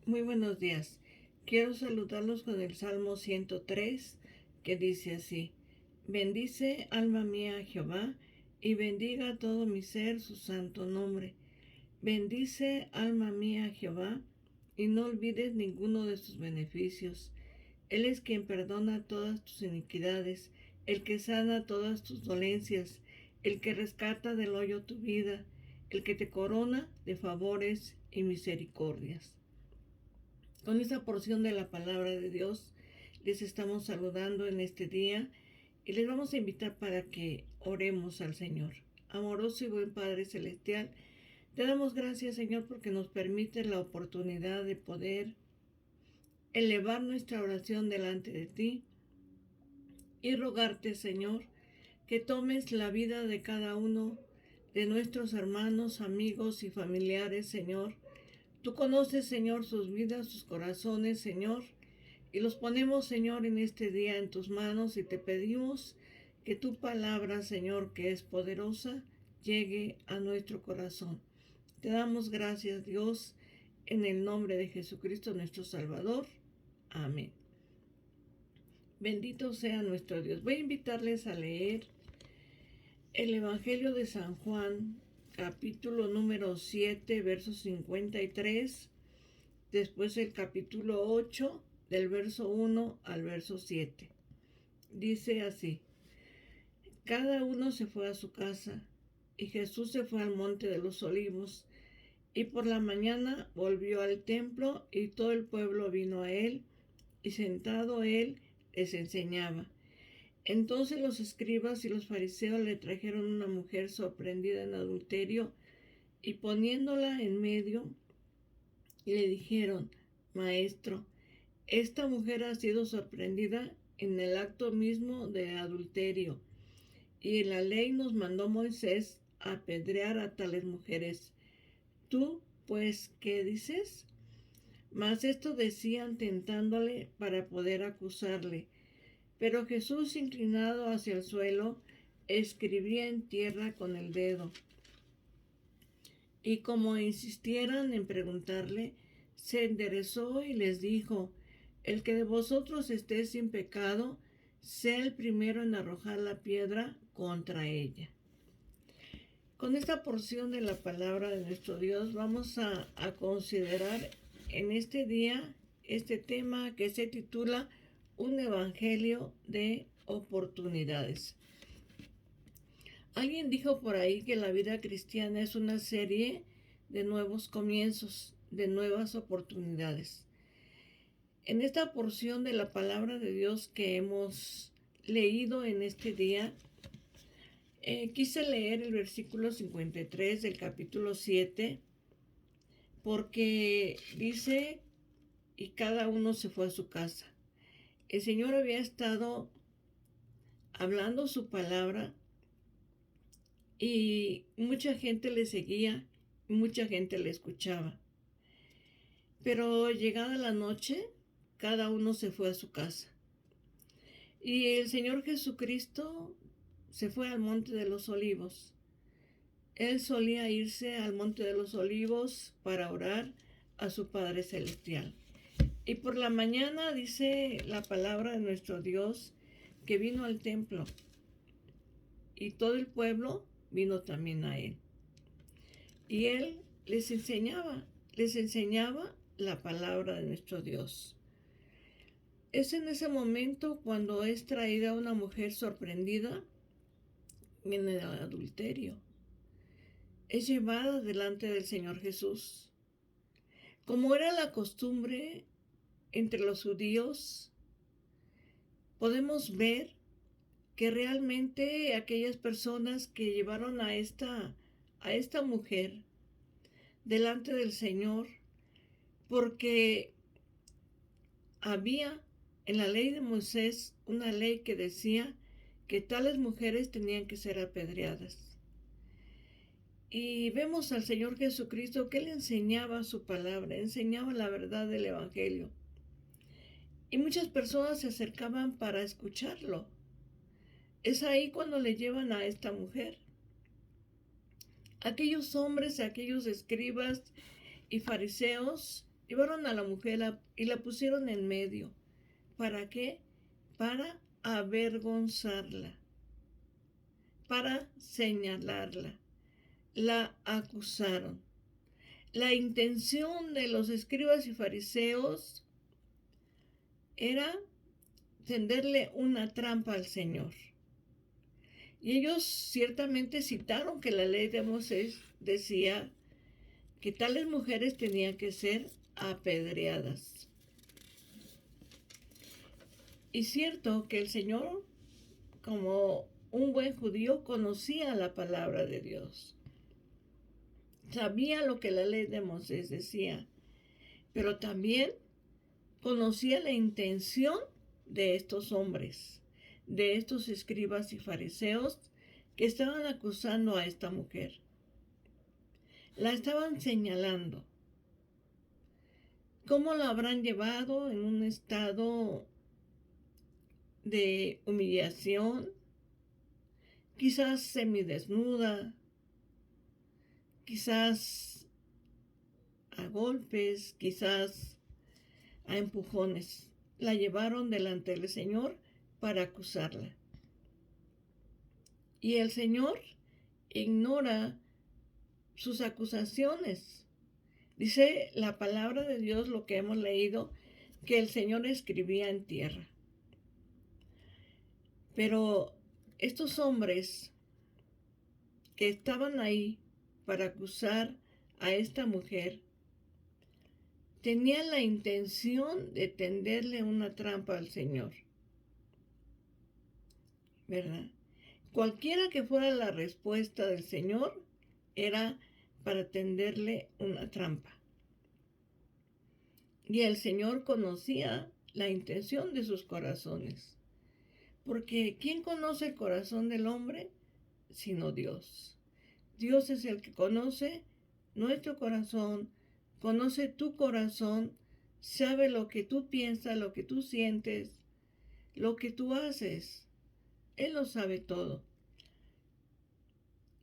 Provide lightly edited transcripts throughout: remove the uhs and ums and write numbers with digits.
Muy buenos días. Quiero saludarlos con el Salmo 103, que dice así: Bendice, alma mía, a Jehová, y bendiga todo mi ser su santo nombre. Bendice, alma mía, a Jehová, y no olvides ninguno de sus beneficios. Él es quien perdona todas tus iniquidades, el que sana todas tus dolencias, el que rescata del hoyo tu vida, el que te corona de favores y misericordias. Con esta porción de la palabra de Dios les estamos saludando en este día y les vamos a invitar para que oremos al Señor. Amoroso y buen Padre Celestial, te damos gracias, Señor, porque nos permite la oportunidad de poder elevar nuestra oración delante de ti y rogarte, Señor, que tomes la vida de cada uno de nuestros hermanos, amigos y familiares, Señor. Tú conoces, Señor, sus vidas, sus corazones, Señor, y los ponemos, Señor, en este día en tus manos y te pedimos que tu palabra, Señor, que es poderosa, llegue a nuestro corazón. Te damos gracias, Dios, en el nombre de Jesucristo, nuestro Salvador. Amén. Bendito sea nuestro Dios. Voy a invitarles a leer el Evangelio de San Juan, capítulo número 7, verso 53. Después el capítulo 8, del verso 1 al verso 7. Dice así: Cada uno se fue a su casa, y Jesús se fue al monte de los olivos, y por la mañana volvió al templo, y todo el pueblo vino a él, y sentado él les enseñaba. Entonces los escribas y los fariseos le trajeron una mujer sorprendida en adulterio, y poniéndola en medio, le dijeron: Maestro, esta mujer ha sido sorprendida en el acto mismo de adulterio, y en la ley nos mandó Moisés a apedrear a tales mujeres. ¿Tú, pues, qué dices? Mas esto decían tentándole para poder acusarle. Pero Jesús, inclinado hacia el suelo, escribía en tierra con el dedo. Y como insistieran en preguntarle, se enderezó y les dijo: El que de vosotros esté sin pecado, sea el primero en arrojar la piedra contra ella. Con esta porción de la palabra de nuestro Dios vamos a considerar en este día este tema que se titula Un evangelio de oportunidades. Alguien dijo por ahí que la vida cristiana es una serie de nuevos comienzos, de nuevas oportunidades. En esta porción de la palabra de Dios que hemos leído en este día, quise leer el versículo 53 del capítulo 7, porque dice: y cada uno se fue a su casa. El Señor había estado hablando su palabra y mucha gente le seguía, mucha gente le escuchaba. Pero llegada la noche, cada uno se fue a su casa. Y el Señor Jesucristo se fue al Monte de los Olivos. Él solía irse al Monte de los Olivos para orar a su Padre Celestial. Y por la mañana dice la palabra de nuestro Dios que vino al templo y todo el pueblo vino también a él. Y él les enseñaba la palabra de nuestro Dios. Es en ese momento cuando es traída una mujer sorprendida en el adulterio. Es llevada delante del Señor Jesús. Como era la costumbre entre los judíos, podemos ver que realmente aquellas personas que llevaron a esta mujer delante del Señor, porque había en la ley de Moisés una ley que decía que tales mujeres tenían que ser apedreadas. Y vemos al Señor Jesucristo que Él enseñaba su palabra, enseñaba la verdad del Evangelio. Y muchas personas se acercaban para escucharlo. Es ahí cuando le llevan a esta mujer. Aquellos hombres, aquellos escribas y fariseos llevaron a la mujer y la pusieron en medio. ¿Para qué? Para avergonzarla, para señalarla. La acusaron. La intención de los escribas y fariseos era tenderle una trampa al Señor. Y ellos ciertamente citaron que la ley de Moisés decía que tales mujeres tenían que ser apedreadas. Y cierto que el Señor, como un buen judío, conocía la palabra de Dios. Sabía lo que la ley de Moisés decía, pero también conocía la intención de estos hombres, de estos escribas y fariseos que estaban acusando a esta mujer. La estaban señalando. ¿Cómo la habrán llevado en un estado de humillación? Quizás semidesnuda, quizás a golpes, quizás a empujones. La llevaron delante del Señor para acusarla. Y el Señor ignora sus acusaciones. Dice la palabra de Dios, lo que hemos leído, que el Señor escribía en tierra. Pero estos hombres que estaban ahí para acusar a esta mujer tenían la intención de tenderle una trampa al Señor, ¿verdad? Cualquiera que fuera la respuesta del Señor era para tenderle una trampa. Y el Señor conocía la intención de sus corazones. Porque ¿quién conoce el corazón del hombre? Sino Dios. Dios es el que conoce nuestro corazón, conoce tu corazón, sabe lo que tú piensas, lo que tú sientes, lo que tú haces. Él lo sabe todo.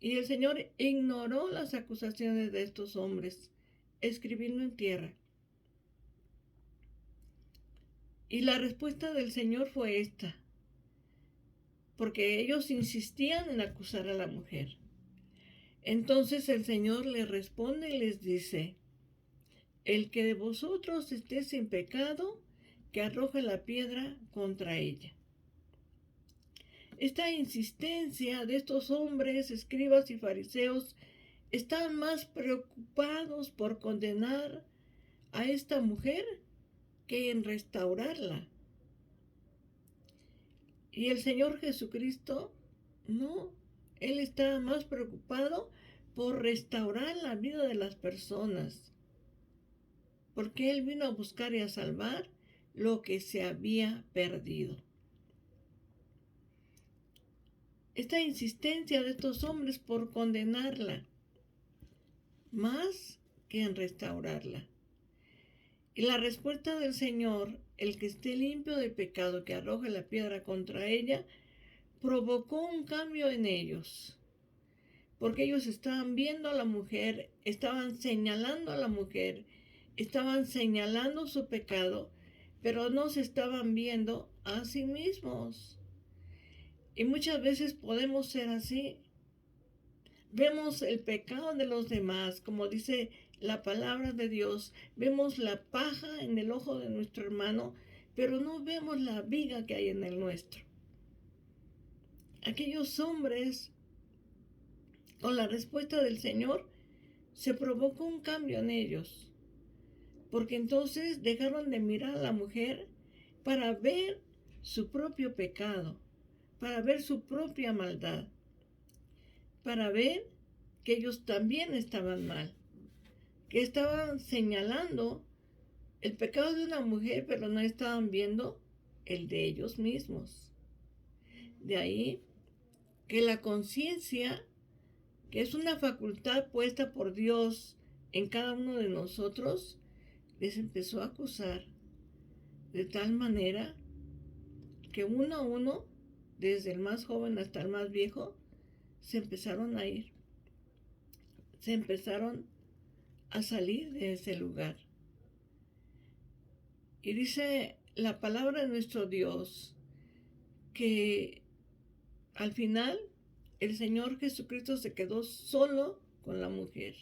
Y el Señor ignoró las acusaciones de estos hombres, escribiendo en tierra. Y la respuesta del Señor fue esta, porque ellos insistían en acusar a la mujer. Entonces el Señor les responde y les dice: el que de vosotros esté sin pecado, que arroje la piedra contra ella. Esta insistencia de estos hombres, escribas y fariseos, están más preocupados por condenar a esta mujer que en restaurarla. Y el Señor Jesucristo, no, Él está más preocupado por restaurar la vida de las personas, porque Él vino a buscar y a salvar lo que se había perdido. Esta insistencia de estos hombres por condenarla, más que en restaurarla. Y la respuesta del Señor, el que esté limpio de pecado, que arroje la piedra contra ella, provocó un cambio en ellos. Porque ellos estaban viendo a la mujer, estaban señalando a la mujer, estaban señalando su pecado, pero no se estaban viendo a sí mismos. Y muchas veces podemos ser así. Vemos el pecado de los demás, como dice la palabra de Dios. Vemos la paja en el ojo de nuestro hermano, pero no vemos la viga que hay en el nuestro. Aquellos hombres, con la respuesta del Señor, se provocó un cambio en ellos. Porque entonces dejaron de mirar a la mujer para ver su propio pecado, para ver su propia maldad, para ver que ellos también estaban mal, que estaban señalando el pecado de una mujer, pero no estaban viendo el de ellos mismos. De ahí que la conciencia, que es una facultad puesta por Dios en cada uno de nosotros, les empezó a acusar de tal manera que uno a uno, desde el más joven hasta el más viejo, se empezaron a ir. Se empezaron a salir de ese lugar. Y dice la palabra de nuestro Dios que al final el Señor Jesucristo se quedó solo con la mujer.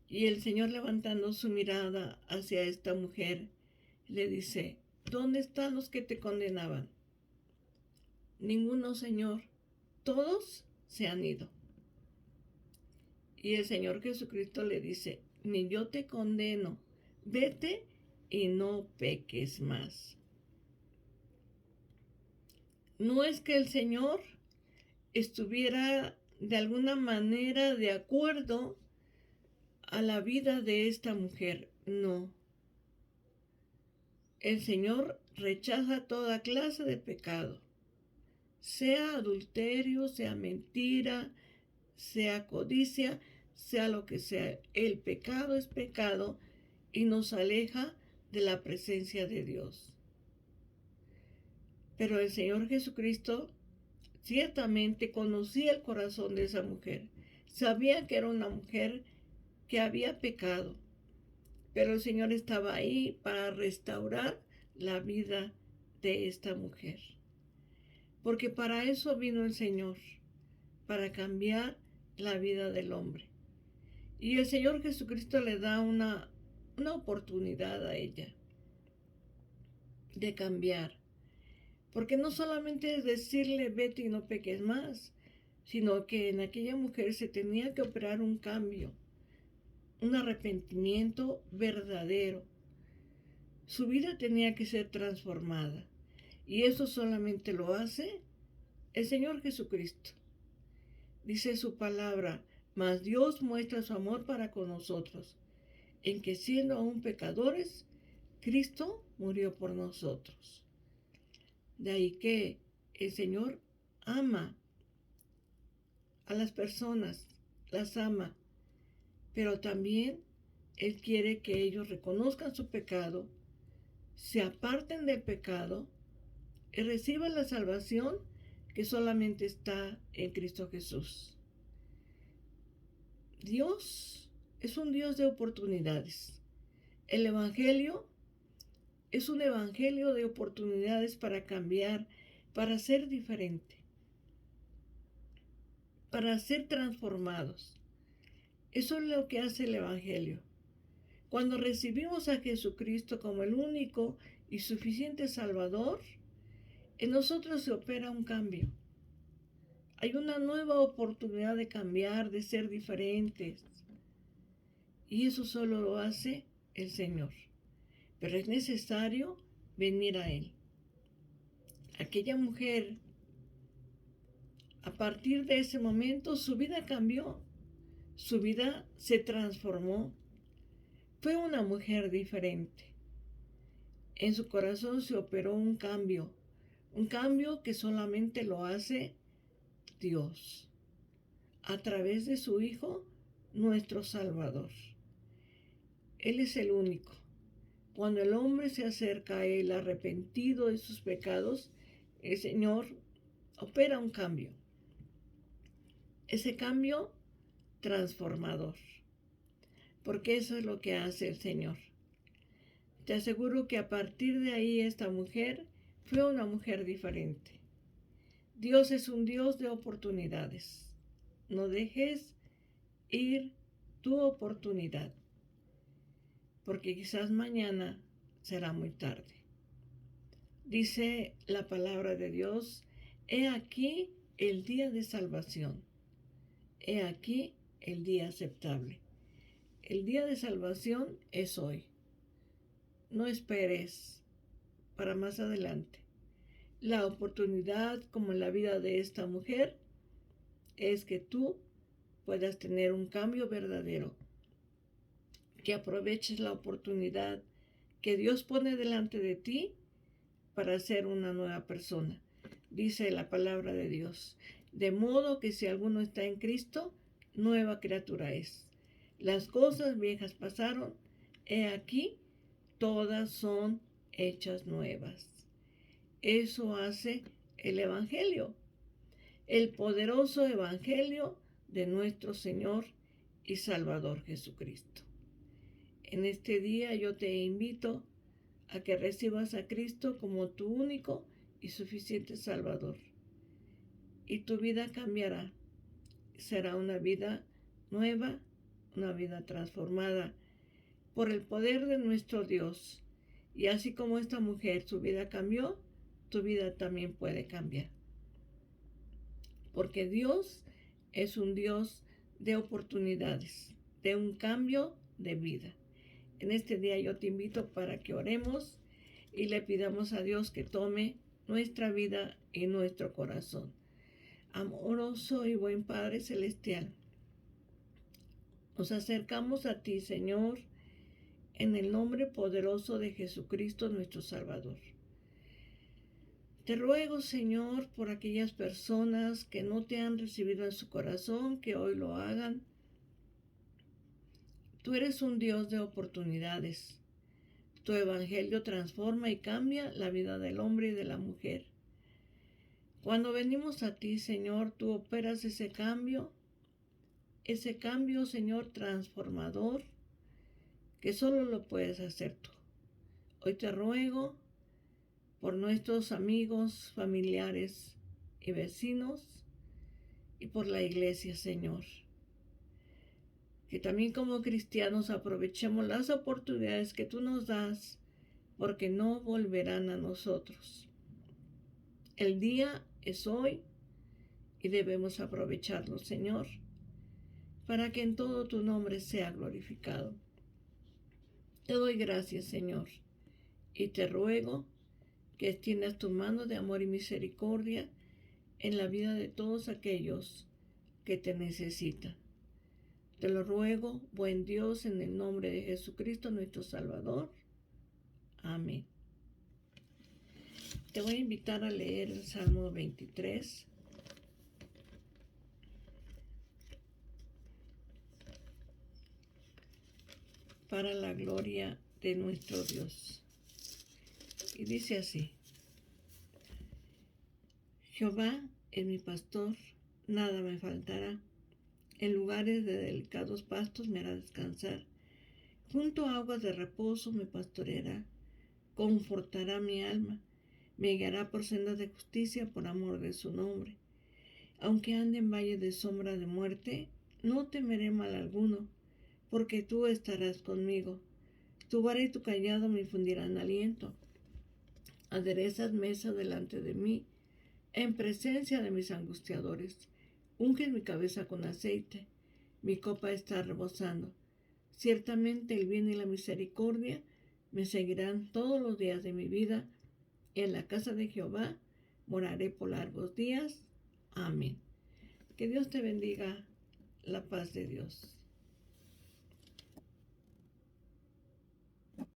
Y el Señor, levantando su mirada hacia esta mujer, le dice: ¿dónde están los que te condenaban? Ninguno, Señor, todos se han ido. Y el Señor Jesucristo le dice: ni yo te condeno, vete y no peques más. No es que el Señor estuviera de alguna manera de acuerdo a la vida de esta mujer, no. El Señor rechaza toda clase de pecado, sea adulterio, sea mentira, sea codicia, sea lo que sea. El pecado es pecado y nos aleja de la presencia de Dios. Pero el Señor Jesucristo ciertamente conocía el corazón de esa mujer. Sabía que era una mujer que había pecado, pero el Señor estaba ahí para restaurar la vida de esta mujer. Porque para eso vino el Señor, para cambiar la vida del hombre. Y el Señor Jesucristo le da una oportunidad a ella de cambiar. Porque no solamente es decirle vete y no peques más, sino que en aquella mujer se tenía que operar un cambio, un arrepentimiento verdadero. Su vida tenía que ser transformada. Y eso solamente lo hace el Señor Jesucristo. Dice su palabra: mas Dios muestra su amor para con nosotros, en que siendo aún pecadores, Cristo murió por nosotros. De ahí que el Señor ama a las personas, las ama, pero también Él quiere que ellos reconozcan su pecado, se aparten del pecado y reciban la salvación que solamente está en Cristo Jesús. Dios es un Dios de oportunidades. El Evangelio es un evangelio de oportunidades para cambiar, para ser diferente, para ser transformados. Eso es lo que hace el Evangelio. Cuando recibimos a Jesucristo como el único y suficiente Salvador, en nosotros se opera un cambio. Hay una nueva oportunidad de cambiar, de ser diferentes. Y eso solo lo hace el Señor. Pero es necesario venir a Él. Aquella mujer, a partir de ese momento, su vida cambió. Su vida se transformó. Fue una mujer diferente. En su corazón se operó un cambio que solamente lo hace Dios, a través de su Hijo, nuestro Salvador. Él es el único. Cuando el hombre se acerca a Él arrepentido de sus pecados, el Señor opera un cambio. Ese cambio transformador. Porque eso es lo que hace el Señor. Te aseguro que a partir de ahí esta mujer fue una mujer diferente. Dios es un Dios de oportunidades. No dejes ir tu oportunidad, porque quizás mañana será muy tarde. Dice la palabra de Dios: he aquí el día de salvación. He aquí el día aceptable. El día de salvación es hoy. No esperes para más adelante. La oportunidad, como en la vida de esta mujer, es que tú puedas tener un cambio verdadero, que aproveches la oportunidad que Dios pone delante de ti para ser una nueva persona. Dice la palabra de Dios: de modo que si alguno está en Cristo, nueva criatura es. Las cosas viejas pasaron, he aquí, todas son hechas nuevas. Eso hace el Evangelio, el poderoso Evangelio de nuestro Señor y Salvador Jesucristo. En este día yo te invito a que recibas a Cristo como tu único y suficiente Salvador. Y tu vida cambiará. Será una vida nueva, una vida transformada por el poder de nuestro Dios. Y así como esta mujer, su vida cambió, tu vida también puede cambiar. Porque Dios es un Dios de oportunidades, de un cambio de vida. En este día yo te invito para que oremos y le pidamos a Dios que tome nuestra vida y nuestro corazón. Amoroso y buen Padre Celestial, nos acercamos a ti, Señor, en el nombre poderoso de Jesucristo nuestro Salvador. Te ruego, Señor, por aquellas personas que no te han recibido en su corazón, que hoy lo hagan. Tú eres un Dios de oportunidades. Tu evangelio transforma y cambia la vida del hombre y de la mujer. Cuando venimos a ti, Señor, tú operas ese cambio, Señor, transformador, que solo lo puedes hacer tú. Hoy te ruego por nuestros amigos, familiares y vecinos y por la iglesia, Señor. Que también como cristianos aprovechemos las oportunidades que tú nos das, porque no volverán a nosotros. El día es hoy y debemos aprovecharlo, Señor, para que en todo tu nombre sea glorificado. Te doy gracias, Señor, y te ruego que extiendas tu mano de amor y misericordia en la vida de todos aquellos que te necesitan. Te lo ruego, buen Dios, en el nombre de Jesucristo, nuestro Salvador. Amén. Te voy a invitar a leer el Salmo 23. Para la gloria de nuestro Dios. Y dice así: Jehová es mi pastor, nada me faltará. En lugares de delicados pastos me hará descansar. Junto a aguas de reposo me pastoreará. Confortará mi alma. Me guiará por sendas de justicia por amor de su nombre. Aunque ande en valle de sombra de muerte, no temeré mal alguno, porque tú estarás conmigo. Tu vara y tu cayado me infundirán aliento. Aderezas mesa delante de mí, en presencia de mis angustiadores. Unges mi cabeza con aceite, mi copa está rebosando. Ciertamente el bien y la misericordia me seguirán todos los días de mi vida. En la casa de Jehová moraré por largos días. Amén. Que Dios te bendiga. La paz de Dios.